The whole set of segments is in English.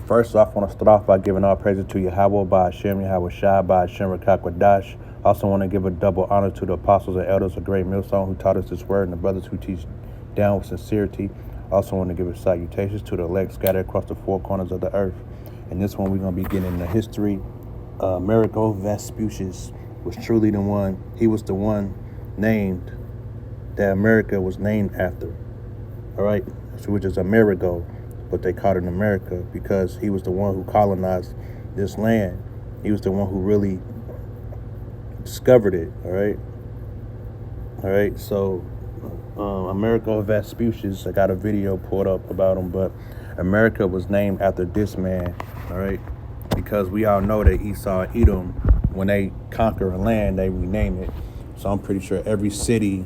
First off, I want to start off by giving all praises to Yahweh, by Hashem, Yahweh Shai, by Hashem, Rakakwadash. I also want to give a double honor to the apostles and elders of Great Millstone who taught us this word, and the brothers who teach down with sincerity. I also want to give a salutations to the elect scattered across the four corners of the earth. And this one, we're going to be getting the history. Amerigo Vespucci was truly the one. He was the one named that America was named after. All right, which is Amerigo, but they called it America because he was the one who colonized this land. He was the one who really discovered it. All right. So Amerigo Vespucci, I got a video pulled up about him, but America was named after this man. All right, because we all know that Esau and Edom, when they conquer a land, they rename it. So I'm pretty sure every city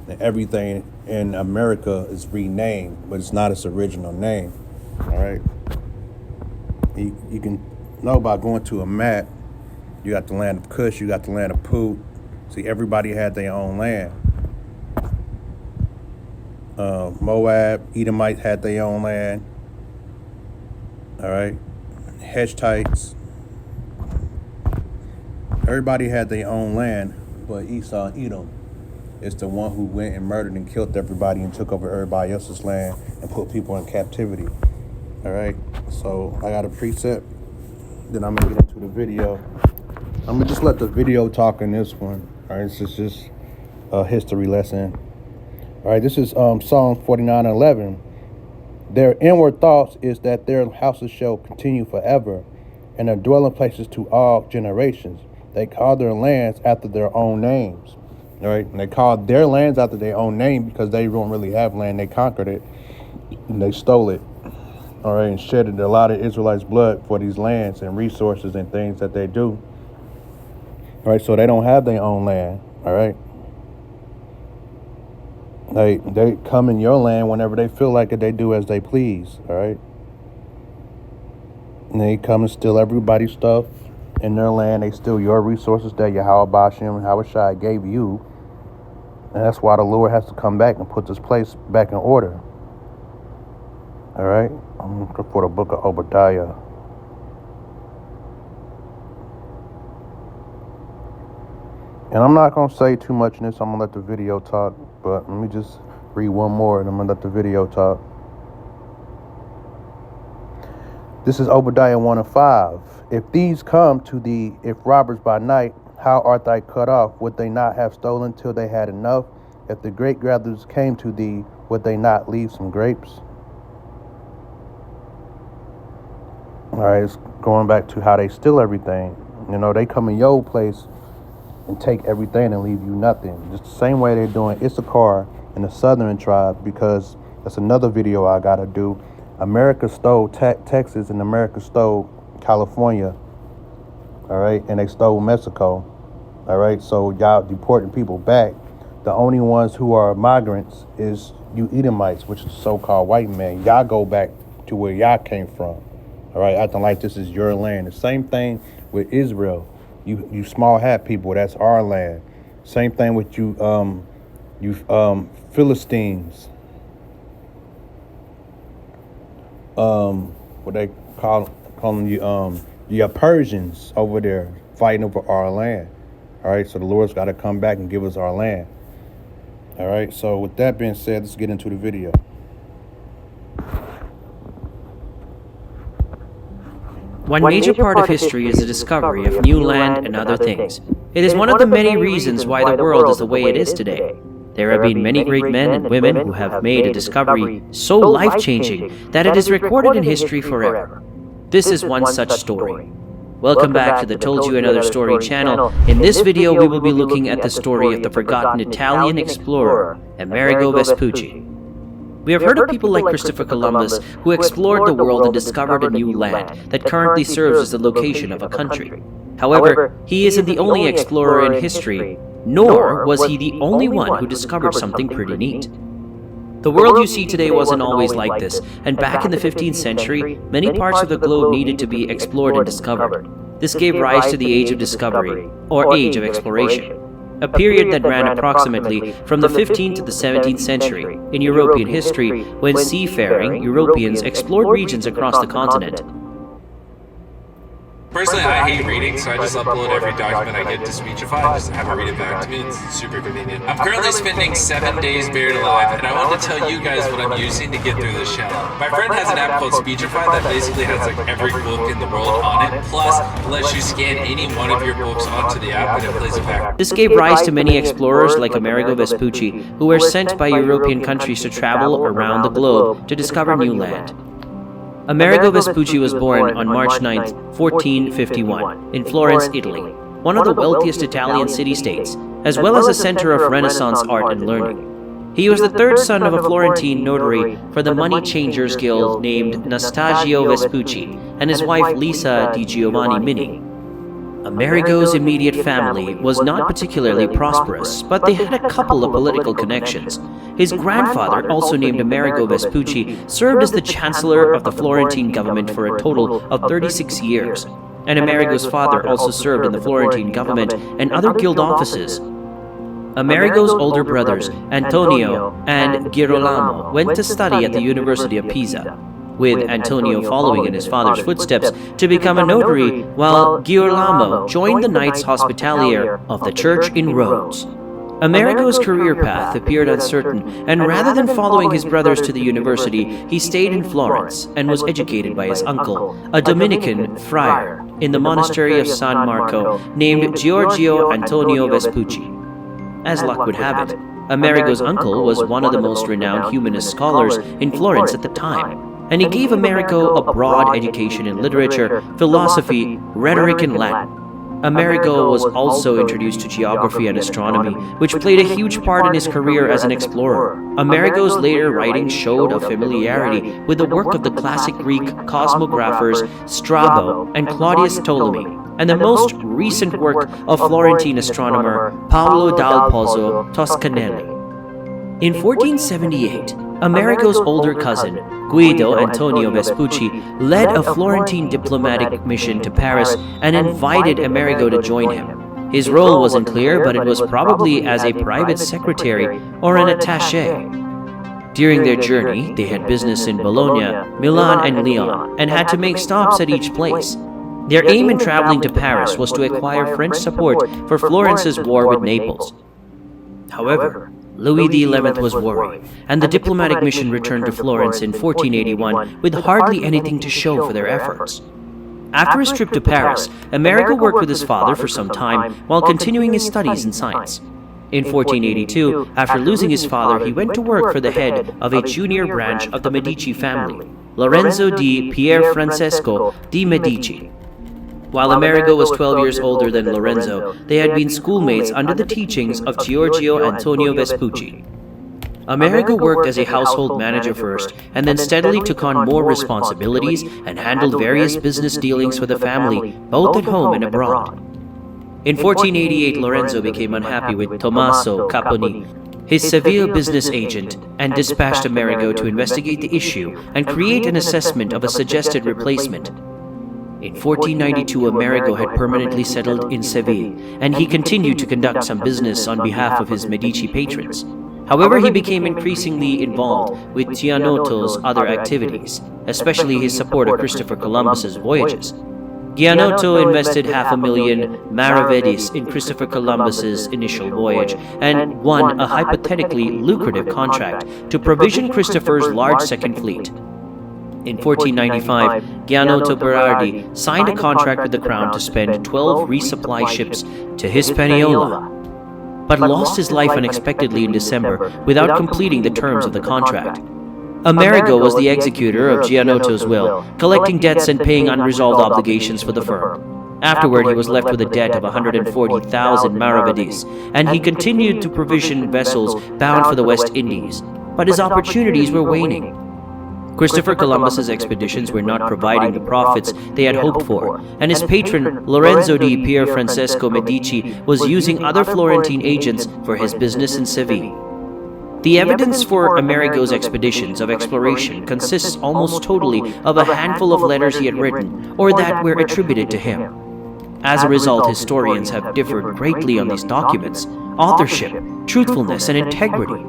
and everything in America is renamed, but it's not its original name. All right. You can know by going to a map. You got the land of Cush, you got the land of Put. See, everybody had their own land. Moab, Edomites had their own land. All right. Hittites. Everybody had their own land, but Esau and Edom is the one who went and murdered and killed everybody and took over everybody else's land and put people in captivity. All right. So I got a precept. Then I'm gonna get into the video. I'm gonna just let the video talk in this one. All right. This is just a history lesson. All right, this is Psalm 49:11. Their inward thoughts is that their houses shall continue forever, and their dwelling places to all generations. They call their lands after their own names. All right, and they call their lands after their own name because they don't really have land. They conquered it, and they stole it. All right, and shedded a lot of Israelites' blood for these lands and resources and things that they do. All right, so they don't have their own land. All right. They come in your land whenever they feel like it. They do as they please, all right? And they come and steal everybody's stuff in their land. They steal your resources that Yahweh Bashem and Yahweh Shai gave you. And that's why the Lord has to come back and put this place back in order. All right? I'm looking for the book of Obadiah. And I'm not going to say too much in this. I'm going to let the video talk. But let me just read one more and I'm going to let the video talk. This is Obadiah 1:5. If these come to thee, if robbers by night, how art thou cut off? Would they not have stolen till they had enough? If the grape gatherers came to thee, would they not leave some grapes? All right, it's going back to how they steal everything. You know, they come in your place and take everything and leave you nothing. Just the same way they're doing Issachar and the Southern tribe, because that's another video I gotta do. America stole Texas and America stole California. All right, and they stole Mexico. All right, so y'all deporting people back. The only ones who are migrants is you Edomites, which is so-called white men. Y'all go back to where y'all came from. All right, acting like this is your land. The same thing with Israel. You small hat people, that's our land. Same thing with you Philistines. What they calling you Persians over there fighting over our land. All right, so the Lord's got to come back and give us our land. All right, so with that being said, let's get into the video. One major part of history is the discovery of new land and other things. It is one of the many reasons why the world is the way it is today. There have been many great men and women who have made a discovery so life-changing that it is recorded in history forever. This is one such story. Welcome back to the Told You Another Story channel. In this video, we will be looking at the story of the forgotten Italian explorer, Amerigo Vespucci. We have heard of people like Christopher Columbus who explored the world and discovered a new land that currently serves as the location of a country. However, he isn't the only explorer in history, nor was he the only one who discovered something pretty neat. The world you see today wasn't always like this, and back in the 15th century, many parts of the globe needed to be explored and discovered. This gave rise to the Age of Discovery, or Age of Exploration. a period that ran approximately from the 15th to the 17th century in European history when seafaring Europeans explored regions across the continent. Personally, I hate reading, so I just upload every document I get to Speechify, just have it read it back to me. It's super convenient. I'm currently spending 7 days buried alive, and I wanted to tell you guys what I'm using to get through this challenge. My friend has an app called Speechify that basically has like every book in the world on it, plus lets you scan any one of your books onto the app and it plays it back. This gave rise to many explorers like Amerigo Vespucci, who were sent by European countries to travel around the globe to discover new land. Amerigo Vespucci was born on March 9, 1451, in Florence, Italy, one of the wealthiest Italian city-states, as well as a center of Renaissance art and learning. He was the third son of a Florentine notary for the Money Changers Guild named Nastasio Vespucci and his wife Lisa di Giovanni Mini. Amerigo's immediate family was not particularly prosperous, but they had a couple of political connections. His grandfather, also named Amerigo Vespucci, served as the chancellor of the Florentine government for a total of 36 years, and Amerigo's father also served in the Florentine government and other guild offices. Amerigo's older brothers, Antonio and Girolamo, went to study at the University of Pisa, with Antonio following in his father's footsteps to become a notary, while Girolamo joined the Knights Hospitalier of the Church in Rhodes. Amerigo's career path appeared uncertain, and rather than following his brothers to the university, he stayed in Florence and was educated by his uncle, a Dominican friar, in the monastery of San Marco named Giorgio Antonio Vespucci. As luck would have it, Amerigo's uncle was one of the most renowned humanist scholars in Florence at the time, and he gave Amerigo a broad education in literature, philosophy, rhetoric, and Latin. Amerigo was also introduced to geography and astronomy, which played a huge part in his career as an explorer. Amerigo's later writings showed a familiarity with the work of the classic Greek cosmographers Strabo and Claudius Ptolemy, and the most recent work of Florentine astronomer Paolo dal Pozzo Toscanelli. In 1478, Amerigo's older cousin, Guido Antonio Vespucci, led a Florentine diplomatic mission to Paris and invited Amerigo to join him. His role wasn't clear, but it was probably as a private secretary or an attaché. During their journey, they had business in Bologna, Milan, and Lyon, and had to make stops at each place. Their aim in traveling to Paris was to acquire French support for Florence's war with Naples. However, Louis XI was worried, and the diplomatic mission returned to Florence in 1481 with hardly anything to show for their efforts. After his trip to Paris, Amerigo worked with his father for some time while continuing his studies in science. In 1482, after losing his father, he went to work for the head of a junior branch of the Medici family, Lorenzo di Pierfrancesco di Medici. While Amerigo was 12 years older than Lorenzo, they had been schoolmates under the teachings of Giorgio Antonio Vespucci. Amerigo worked as a household manager first, and then steadily took on more responsibilities and handled various business dealings for the family, both at home and abroad. In 1488, Lorenzo became unhappy with Tommaso Caponi, his Seville business agent, and dispatched Amerigo to investigate the issue and create an assessment of a suggested replacement. In 1492, Amerigo had permanently settled in Seville, and he continued to conduct some business on behalf of his Medici patrons. However, he became increasingly involved with Gianotto's other activities, especially his support of Christopher Columbus's voyages. Gianotto invested 500,000 maravedis in Christopher Columbus's initial voyage and won a hypothetically lucrative contract to provision Christopher's large second fleet. In 1495, Gianotto Berardi signed a contract with the Crown to spend 12 resupply ships to Hispaniola, but lost his life unexpectedly in December without completing the terms of the contract. Amerigo was the executor of Gianotto's will, collecting debts and paying unresolved obligations for the firm. Afterward, he was left with a debt of 140,000 maravedis, and he continued to provision vessels bound for the West Indies, but his opportunities were waning. Christopher Columbus's expeditions were not providing the profits they had hoped for, and his patron Lorenzo di Pierfrancesco Medici was using other Florentine agents for his business in Seville. The evidence for Amerigo's expeditions of exploration consists almost totally of a handful of letters he had written, or that were attributed to him. As a result, historians have differed greatly on these documents, authorship, truthfulness, and integrity.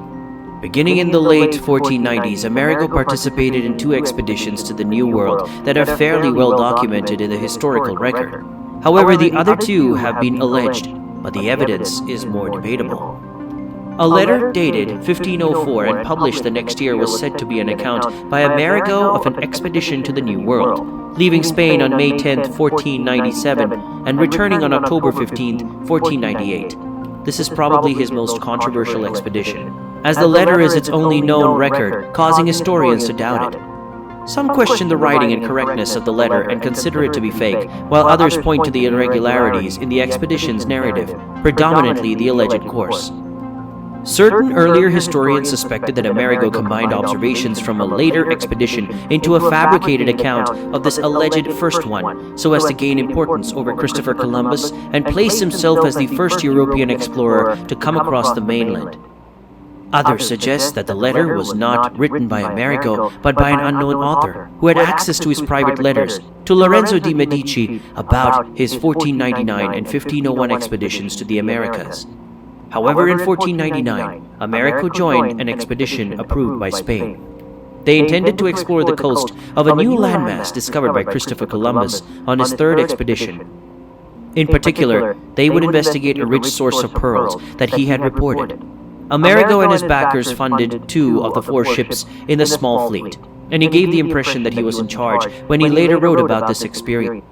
Beginning in the late 1490s, Amerigo participated in 2 expeditions to the New World that are fairly well documented in the historical record. However, the other 2 have been alleged, but the evidence is more debatable. A letter dated 1504 and published the next year was said to be an account by Amerigo of an expedition to the New World, leaving Spain on May 10, 1497, and returning on October 15, 1498. This is probably his most controversial expedition, as the letter is its only known record, causing historians to doubt it. Some question the writing and correctness of the letter and consider it to be fake, while others point to the irregularities in the expedition's narrative, predominantly the alleged course. Certain earlier historians suspected that Amerigo combined observations from a later expedition into a fabricated account of this alleged first one, so as to gain importance over Christopher Columbus and place himself as the first European explorer to come across the mainland. Others suggest that the letter was not written by Amerigo, but by an unknown author who had access to his private letters to Lorenzo di Medici about his 1499 and 1501 expeditions to the Americas. However, in 1499, Amerigo joined an expedition approved by Spain. They intended to explore the coast of a new landmass discovered by Christopher Columbus on his 3rd expedition. In particular, they would investigate a rich source of pearls that he had reported. Amerigo and his backers funded 2 of the 4 ships in the small fleet, and he gave the impression that he was in charge when he later wrote about this experience.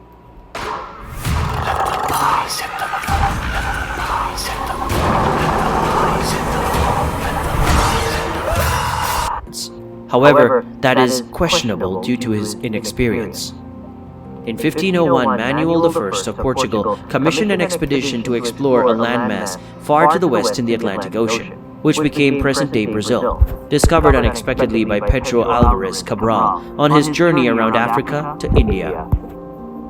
However, that is questionable due to his inexperience. In 1501, Manuel I of Portugal commissioned an expedition to explore a landmass far to the west in the Atlantic Ocean, which became present-day Brazil, discovered unexpectedly by Pedro Alvarez Cabral on his journey around Africa to India.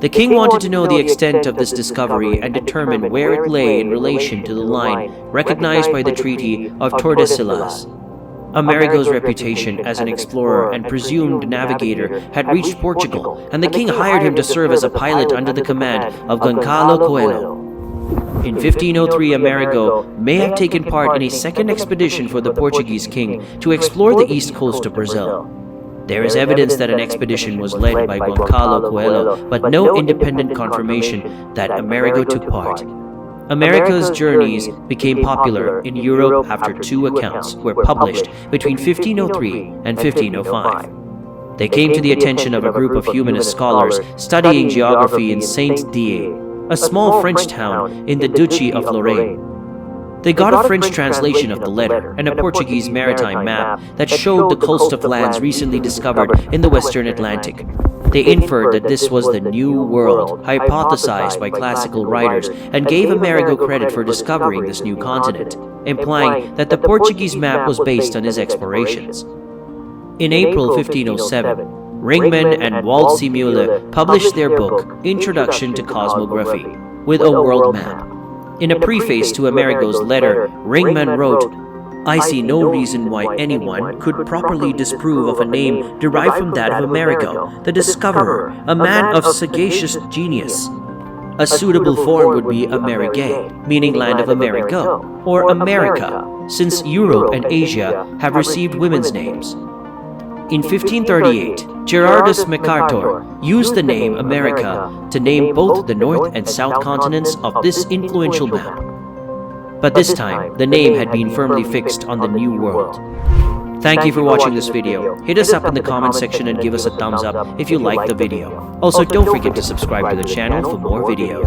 The king wanted to know the extent of this discovery and determine where it lay in relation to the line recognized by the Treaty of Tordesillas. Amerigo's reputation as an explorer and presumed navigator had reached Portugal, and the king hired him to serve as a pilot under the command of Goncalo Coelho. In 1503, Amerigo may have taken part in a second expedition for the Portuguese king to explore the east coast of Brazil. There is evidence that an expedition was led by Goncalo Coelho, but no independent confirmation that Amerigo took part. Amerigo's journeys became popular in Europe after 2 accounts were published between 1503 and 1505. They came to the attention of a group of humanist scholars studying geography in Saint-Dié, a small French town in the Duchy of Lorraine. They got a French translation of the letter and a Portuguese maritime map that showed the coast of lands recently discovered in the western Atlantic. They inferred that this was the New World, hypothesized by classical writers, and gave Amerigo credit for discovering this new continent, implying that the Portuguese map was based on his explorations. In April 1507, Ringman and Walt C. Muller published their book, Introduction to Cosmography, with a world map. In a preface to Amerigo's letter, Ringman wrote, "I see no reason why anyone could properly disprove of a name derived from that of Amerigo, the discoverer, a man of sagacious genius. A suitable form would be Amerige, meaning land of Amerigo, or America, since Europe and Asia have received women's names." In 1538, Gerardus MacArthur used the name America to name both the north and south continents of this influential map. But this time, the name had been firmly fixed on the New World. Thank you for watching this video. Hit us up in the comment section and give us a thumbs up if you liked the video. Also, don't forget to subscribe to the channel for more videos.